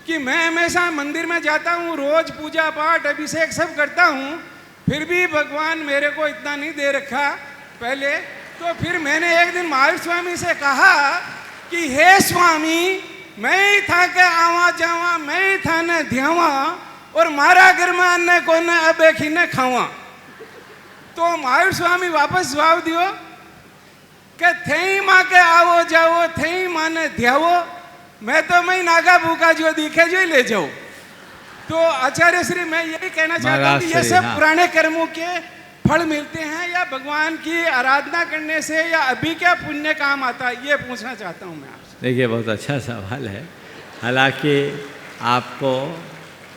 कि मैं हमेशा मंदिर में जाता हूँ, रोज पूजा पाठ अभिषेक सब करता हूँ, फिर भी भगवान मेरे को इतना नहीं दे रखा पहले। तो फिर मैंने एक दिन महावीर स्वामी से कहा कि हे स्वामी, मैं ही था के आवा जावा, मैं ही था न ध्यावा और मारा घर में अन्य को न अब एक ही न खावा। तो महावीर स्वामी वापस जवाब दियो कि थे माँ के आवो जाओ, थे माँ ने ध्यावो, मैं तो मैं नागा भूखा जो दिखे जो ले जाओ। तो आचार्य श्री, मैं यही कहना चाहता हूँ कि ये सब पुराने कर्मों के फल मिलते हैं या भगवान की आराधना करने से, या अभी क्या पुण्य काम आता है, ये पूछना चाहता हूँ मैं आपसे। देखिए बहुत अच्छा सवाल है। हालांकि आपको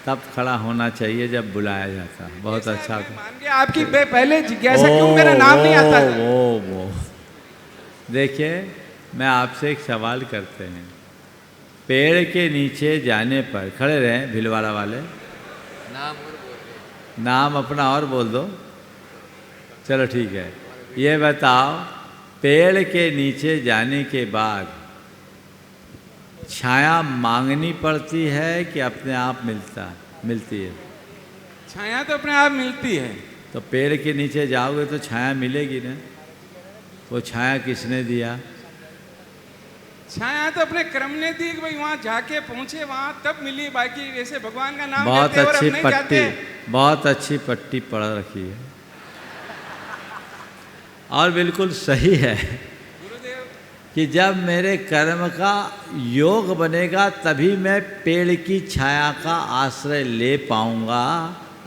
तब खड़ा होना चाहिए जब बुलाया जाता है। बहुत अच्छा मान के आपकी पहले जिज्ञासा क्यों मेरा नाम नहीं आता? वो देखिए, मैं आपसे एक सवाल करते हैं। पेड़ के नीचे जाने पर खड़े रहें भिलवाड़ा वाले, नाम अपना और बोल दो, चलो ठीक है। ये बताओ, पेड़ के नीचे जाने के बाद छाया मांगनी पड़ती है कि अपने आप मिलती है? छाया तो अपने आप मिलती है। तो पेड़ के नीचे जाओगे तो छाया मिलेगी ना। वो छाया किसने दिया? छाया तो अपने क्रम ने दी, भाई वहाँ जाके पहुँचे वहाँ तब मिली, बाकी वैसे भगवान का नाम बहुत लेते अच्छी और नहीं पट्टी, जाते। बहुत अच्छी पट्टी पढ़ रखी है और बिल्कुल सही है कि जब मेरे कर्म का योग बनेगा तभी मैं पेड़ की छाया का आश्रय ले पाऊंगा,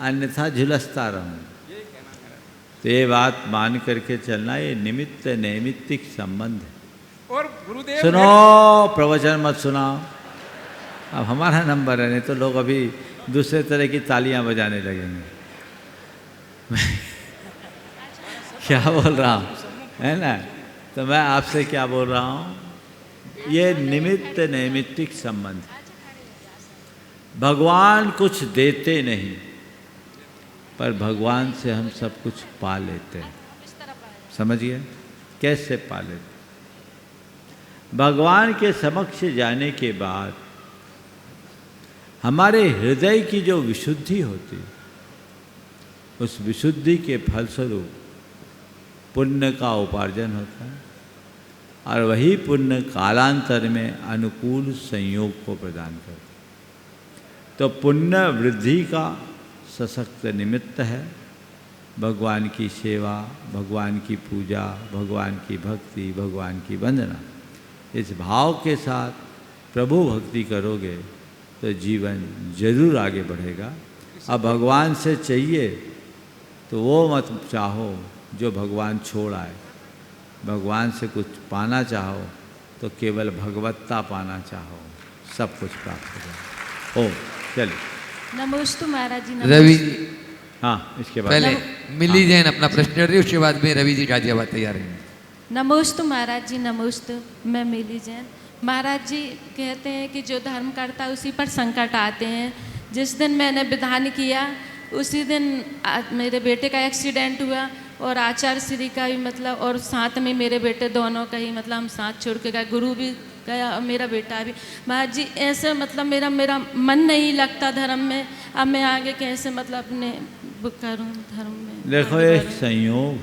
अन्यथा झुलसता रहूं। तो ये बात मान करके चलना, ये निमित्त नैमित्तिक संबंध है। और गुरुदेव सुनो, प्रवचन मत सुनाओ। अब हमारा नंबर है, नहीं तो लोग अभी दूसरे तरह की तालियां बजाने लगेंगे। क्या बोल रहा हूँ, है ना? तो मैं आपसे क्या बोल रहा हूँ, ये निमित्त नैमित्तिक संबंध। भगवान कुछ देते नहीं, पर भगवान से हम सब कुछ पा लेते हैं। समझिए कैसे पा लेते? भगवान के समक्ष जाने के बाद हमारे हृदय की जो विशुद्धि होती, उस विशुद्धि के फलस्वरूप पुण्य का उपार्जन होता है और वही पुण्य कालांतर में अनुकूल संयोग को प्रदान करता है। तो पुण्य वृद्धि का सशक्त निमित्त है भगवान की सेवा, भगवान की पूजा, भगवान की भक्ति, भगवान की वंदना। इस भाव के साथ प्रभु भक्ति करोगे तो जीवन जरूर आगे बढ़ेगा। अब भगवान से चाहिए तो वो मत चाहो जो भगवान छोड़ आए। भगवान से कुछ पाना चाहो तो केवल भगवत्ता पाना चाहो, सब कुछ प्राप्त हो जाए। ओ चलिए। नमोस्तु महाराज जी। रवि, हाँ इसके बाद पहले मिली जैन अपना प्रश्न कर रही, उसके बाद में रवि जी गाजियाबाद तैयार हैं। नमोस्तु महाराज जी, नमोस्तु। मैं मिली जैन। महाराज जी कहते हैं कि जो धर्म करता है उसी पर संकट आते हैं। जिस दिन मैंने विधान किया उसी दिन मेरे बेटे का एक्सीडेंट हुआ और आचार्य श्री का भी मतलब, और साथ में मेरे बेटे दोनों का ही मतलब हम साथ छोड़ के गए, गुरु भी गया और मेरा बेटा भी। महाराज जी ऐसे मतलब मेरा मन नहीं लगता धर्म में, अब मैं आगे कैसे मतलब अपने करूं धर्म में। देखो एक संयोग,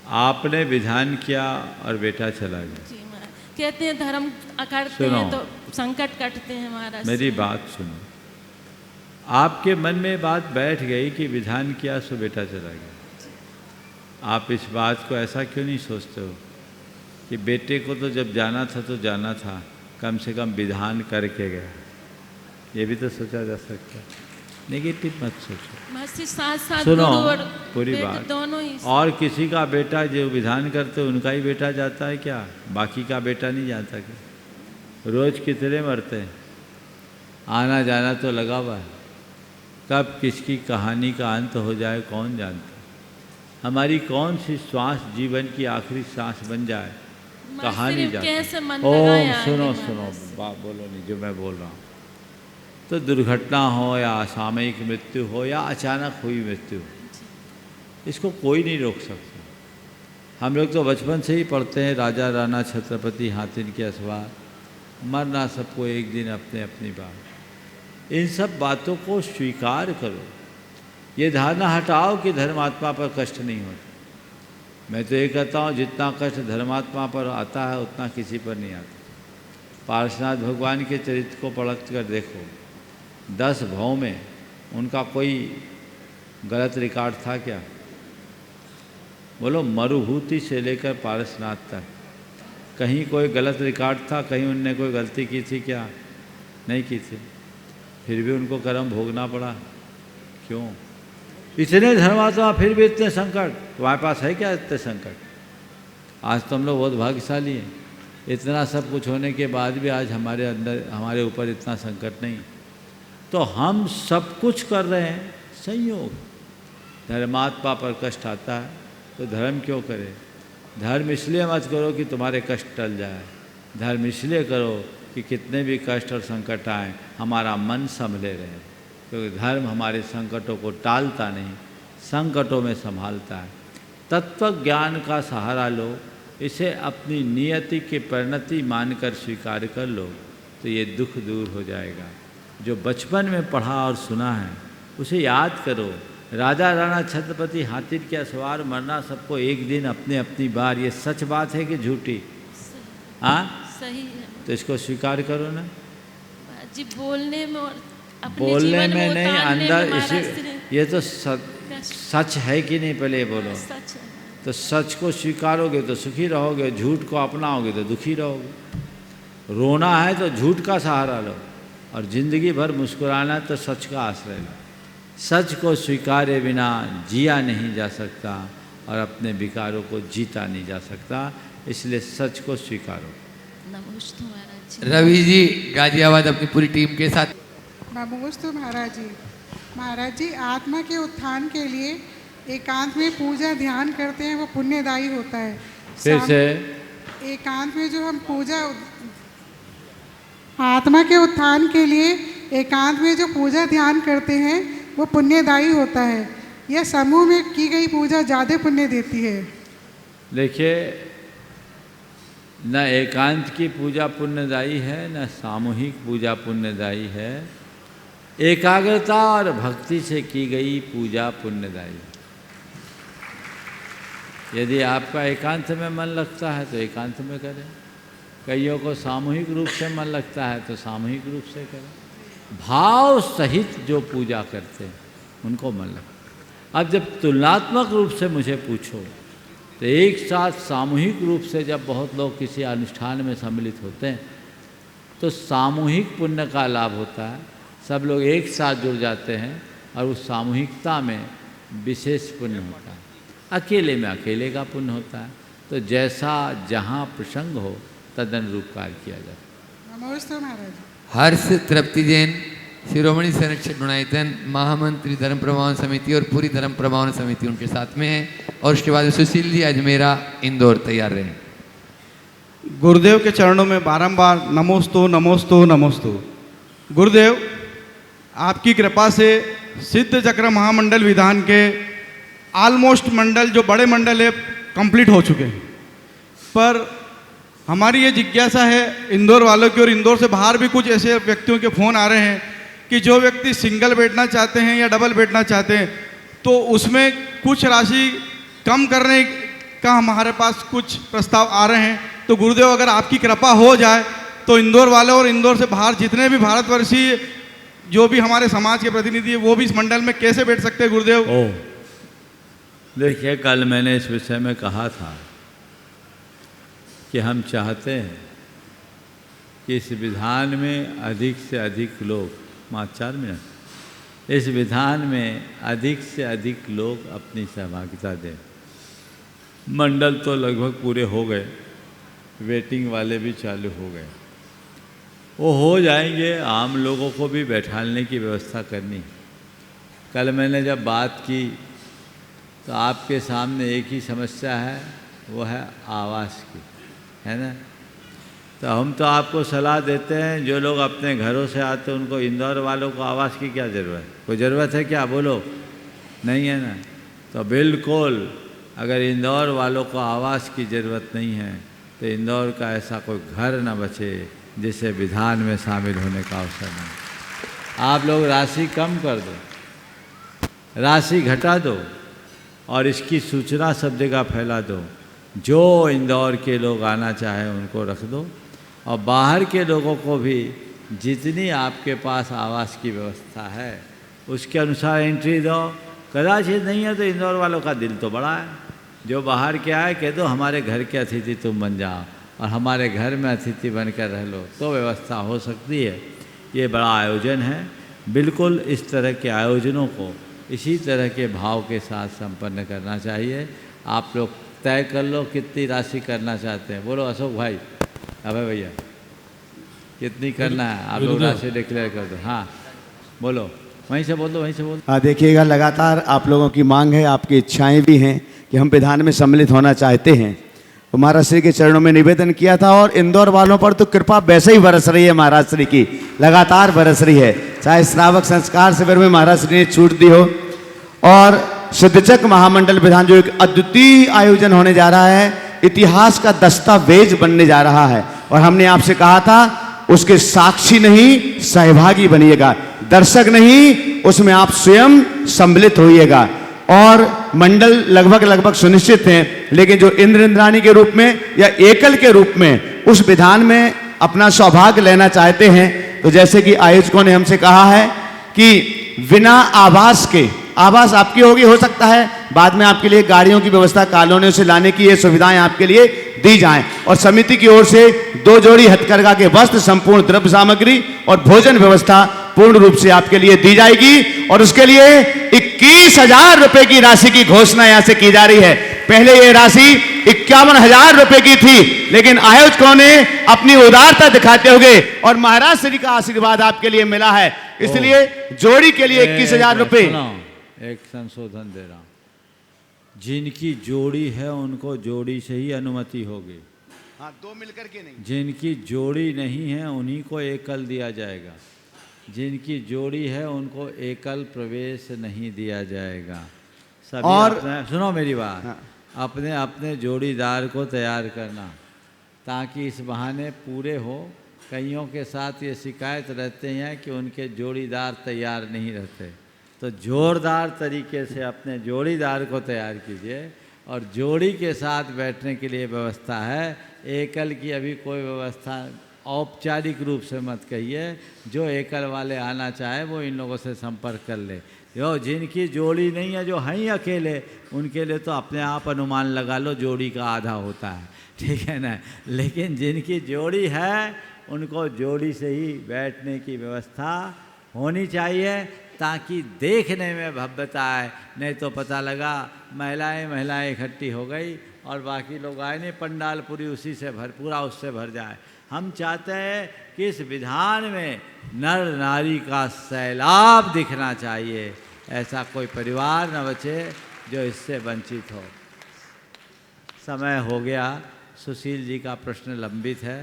आपने विधान किया और बेटा चला गया। कहते हैं धर्म करते हैं तो संकट कटते हैं महाराज। मेरी बात सुनो, आपके मन में बात बैठ गई कि विधान किया सो बेटा चला गया। आप इस बात को ऐसा क्यों नहीं सोचते हो कि बेटे को तो जब जाना था तो जाना था, कम से कम विधान करके गया। ये भी तो सोचा जा सकता है, नेगेटिव मत सोचो। साथ साथ सुनो और पूरी बात। दोनों ही। और किसी का बेटा जो विधान करते उनका ही बेटा जाता है क्या? बाकी का बेटा नहीं जाता क्या? रोज कितने मरते हैं, आना जाना तो लगा हुआ है। कब किसकी कहानी का अंत हो जाए कौन जानता। हमारी कौन सी श्वास जीवन की आखिरी सांस बन जाए कहानी जाती। ओम सुनो सुनो बात बोलो नहीं जो मैं बोल रहा हूँ। तो दुर्घटना हो या असामयिक मृत्यु हो या अचानक हुई मृत्यु, इसको कोई नहीं रोक सकता। हम लोग तो बचपन से ही पढ़ते हैं, राजा राणा छत्रपति हाथिन के असवार, मरना सबको एक दिन अपने अपनी बात। इन सब बातों को स्वीकार करो, ये धारणा हटाओ कि धर्मात्मा पर कष्ट नहीं होता। मैं तो ये कहता हूँ जितना कष्ट धर्मात्मा पर आता है उतना किसी पर नहीं आता। पार्श्वनाथ भगवान के चरित्र को पलट कर देखो, 10 भाव में उनका कोई गलत रिकॉर्ड था क्या? बोलो, मरुभूति से लेकर पारसनाथ तक कहीं कोई गलत रिकॉर्ड था? कहीं उनने कोई गलती की थी क्या? नहीं की थी, फिर भी उनको कर्म भोगना पड़ा। क्यों? इतने धर्मात्मा फिर भी इतने संकट। तुम्हारे पास है क्या इतने संकट? आज तो हम लोग बहुत भाग्यशाली हैं, इतना सब कुछ होने के बाद भी आज हमारे अंदर हमारे ऊपर इतना संकट नहीं। तो हम सब कुछ कर रहे हैं संयोग। धर्मात्मा पर कष्ट आता है तो धर्म क्यों करे? धर्म इसलिए मत करो कि तुम्हारे कष्ट टल जाए, धर्म इसलिए करो कि कितने भी कष्ट और संकट आए हमारा मन संभले रहे, क्योंकि धर्म हमारे संकटों को टालता नहीं, संकटों में संभालता है। तत्व ज्ञान का सहारा लो, इसे अपनी नियति की परिणति मानकर स्वीकार कर लो तो ये दुख दूर हो जाएगा। जो बचपन में पढ़ा और सुना है उसे याद करो। राजा राणा छत्रपति हाथी के सवार, मरना सबको एक दिन अपने अपनी बार। ये सच बात है कि झूठी? हाँ सही है। तो इसको स्वीकार करो ना जी। बोलने में और अपने बोलने जीवन में नहीं, अंदर इसी ये तो सच है कि नहीं? पहले बोलो। सच है। तो सच को स्वीकारोगे तो सुखी रहोगे, झूठ को अपनाओगे तो दुखी रहोगे। रोना है तो झूठ का सहारा लो, और जिंदगी भर मुस्कुराना है तो सच का आश्रय लो। सच को स्वीकारे बिना जिया नहीं जा सकता और अपने विकारों को जीता नहीं जा सकता, इसलिए सच को स्वीकारो। नमोस्तु महाराज। रवि जी गाजियाबाद अपनी पूरी टीम के साथ। नमोस्तु महाराज जी। महाराज जी, आत्मा के उत्थान के लिए एकांत में पूजा ध्यान करते हैं, वो पुण्यदायी होता है। फिर से एकांत में जो हम पूजा, आत्मा के उत्थान के लिए एकांत में जो पूजा ध्यान करते हैं वो पुण्यदायी होता है, यह समूह में की गई पूजा ज़्यादा पुण्य देती है। देखिए, न एकांत की पूजा पुण्यदायी है, न सामूहिक पूजा पुण्यदायी है। एकाग्रता और भक्ति से की गई पूजा पुण्यदायी। यदि आपका एकांत में मन लगता है तो एकांत में करें, कईयों को सामूहिक रूप से मन लगता है तो सामूहिक रूप से करें। भाव सहित जो पूजा करते हैं उनको मन लगता। अब जब तुलनात्मक रूप से मुझे पूछो तो एक साथ सामूहिक रूप से जब बहुत लोग किसी अनुष्ठान में सम्मिलित होते हैं तो सामूहिक पुण्य का लाभ होता है। सब लोग एक साथ जुड़ जाते हैं और उस सामूहिकता में विशेष पुण्य होता है। अकेले में अकेले का पुण्य होता है। तो जैसा जहाँ प्रसंग हो तदनुरूप कार्य किया जाता है। नमस्ते महाराज। हर्ष तृप्ति जैन, शिरोमणि संरक्षक गुणायतन, महामंत्री धर्म प्रभावन समिति और पूरी धर्म प्रभावन समिति उनके साथ में है। और उसके बाद सुशील जी अजमेरा इंदौर तैयार रहे। गुरुदेव के चरणों में बारंबार नमोस्तु नमोस्तु नमोस्तु। गुरुदेव, आपकी कृपा से सिद्ध चक्र महामंडल विधान के ऑलमोस्ट मंडल जो बड़े मंडल है कंप्लीट हो चुके हैं, पर हमारी ये जिज्ञासा है इंदौर वालों की, और इंदौर से बाहर भी कुछ ऐसे व्यक्तियों के फ़ोन आ रहे हैं कि जो व्यक्ति सिंगल बैठना चाहते हैं या डबल बैठना चाहते हैं, तो उसमें कुछ राशि कम करने का हमारे पास कुछ प्रस्ताव आ रहे हैं। तो गुरुदेव, अगर आपकी कृपा हो जाए तो इंदौर वाले और इंदौर से बाहर जितने भी भारतवर्षीय जो भी हमारे समाज के प्रतिनिधि है वो भी इस मंडल में कैसे बैठ सकते हैं गुरुदेव? देखिए, कल मैंने इस विषय में कहा था कि हम चाहते हैं कि इस विधान में अधिक से अधिक लोग, 4 मिनट, इस विधान में अधिक से अधिक लोग अपनी सहभागिता दें। मंडल तो लगभग पूरे हो गए, वेटिंग वाले भी चालू हो गए, वो हो जाएंगे। आम लोगों को भी बैठाने की व्यवस्था करनी। कल मैंने जब बात की तो आपके सामने एक ही समस्या है, वो है आवास की, है ना। तो हम तो आपको सलाह देते हैं, जो लोग अपने घरों से आते हैं उनको, इंदौर वालों को आवास की क्या ज़रूरत? कोई ज़रूरत है क्या? बोलो, नहीं है ना। तो बिल्कुल, अगर इंदौर वालों को आवास की ज़रूरत नहीं है तो इंदौर का ऐसा कोई घर न बचे जिसे विधान में शामिल होने का अवसर नहीं। आप लोग राशि कम कर दो, राशि घटा दो और इसकी सूचना सब जगह फैला दो। जो इंदौर के लोग आना चाहें उनको रख दो, और बाहर के लोगों को भी जितनी आपके पास आवास की व्यवस्था है उसके अनुसार एंट्री दो। कदाचित नहीं है तो इंदौर वालों का दिल तो बड़ा है, जो बाहर के आए कह दो हमारे घर के अतिथि तुम बन जाओ और हमारे घर में अतिथि बनकर रह लो, तो व्यवस्था हो सकती है। ये बड़ा आयोजन है। बिल्कुल इस तरह के आयोजनों को इसी तरह के भाव के साथ संपन्न करना चाहिए। आप लोग तय कर लो कितनी राशि करना चाहते हैं। बोलो अशोक भाई, अभय भैया, कितनी करना है? आप लोग राशि डिक्लेयर कर दो। हाँ बोलो, वहीं से बोल दो, वहीं से बोल दो। हाँ, देखिएगा, लगातार आप लोगों की मांग है, आपकी इच्छाएं भी हैं कि हम विधान में सम्मिलित होना चाहते हैं। तो महाराज श्री के चरणों में निवेदन किया था, और इंदौर वालों पर तो कृपा वैसे ही बरस रही है, महाराज श्री की लगातार बरस रही है। चाहे श्रावक संस्कार शिविर में महाराज श्री ने छूट दी हो, और सिद्धचक महामंडल विधान जो एक अद्वितीय आयोजन होने जा रहा है, इतिहास का दस्तावेज बनने जा रहा है। और हमने आपसे कहा था उसके साक्षी नहीं सहभागी बनिएगा, दर्शक नहीं, उसमें आप स्वयं सम्मिलित होइएगा। और मंडल लगभग सुनिश्चित हैं, लेकिन जो इंद्र इंद्राणी के रूप में या एकल के रूप में उस विधान में अपना सौभाग्य लेना चाहते हैं, तो जैसे कि आयोजकों ने हमसे कहा है कि बिना आवास के, आवास आपकी होगी, हो सकता है बाद में आपके लिए गाड़ियों की व्यवस्था, कॉलोनियों से लाने की ये सुविधाएं आपके लिए दी जाएं। और समिति की ओर से 2 जोड़ी हथकरघा के वस्त्र, संपूर्ण द्रव्य सामग्री और भोजन व्यवस्था पूर्ण रूप से आपके लिए दी जाएगी। और उसके लिए 21,000 रुपए की राशि की घोषणा यहां से की जा रही है। पहले ये राशि 51,000 रुपए की थी, लेकिन आयोजकों ने अपनी उदारता दिखाते हुए और महाराज श्री का आशीर्वाद आपके लिए मिला है, इसलिए जोड़ी के लिए 21,000 रुपए। एक संशोधन दे रहा हूं, जिनकी जोड़ी है उनको जोड़ी से ही अनुमति होगी। हाँ, 2 मिलकर के नहीं। जिनकी जोड़ी नहीं है उन्हीं को एकल दिया जाएगा। जिनकी जोड़ी है उनको एकल प्रवेश नहीं दिया जाएगा। सभी और सुनो मेरी बात, हाँ। अपने अपने जोड़ीदार को तैयार करना, ताकि इस बहाने पूरे हो। कईयों के साथ ये शिकायत रहते हैं कि उनके जोड़ीदार तैयार नहीं रहते, तो जोरदार तरीके से अपने जोड़ीदार को तैयार कीजिए। और जोड़ी के साथ बैठने के लिए व्यवस्था है, एकल की अभी कोई व्यवस्था औपचारिक रूप से मत कहिए। जो एकल वाले आना चाहे वो इन लोगों से संपर्क कर ले। जो जिनकी जोड़ी नहीं है, जो हैं ही अकेले, उनके लिए तो अपने आप अनुमान लगा लो जोड़ी का आधा होता है, ठीक है ना। लेकिन जिनकी जोड़ी है उनको जोड़ी से ही बैठने की व्यवस्था होनी चाहिए, ताकि देखने में भव्यता आए। नहीं तो पता लगा महिलाएं इकट्ठी हो गई और बाकी लोग आए नहीं, पंडाल पूरी उसी से पूरा उससे भर जाए। हम चाहते हैं कि इस विधान में नर नारी का सैलाब दिखना चाहिए। ऐसा कोई परिवार न बचे जो इससे वंचित हो। समय हो गया, सुशील जी का प्रश्न लंबित है।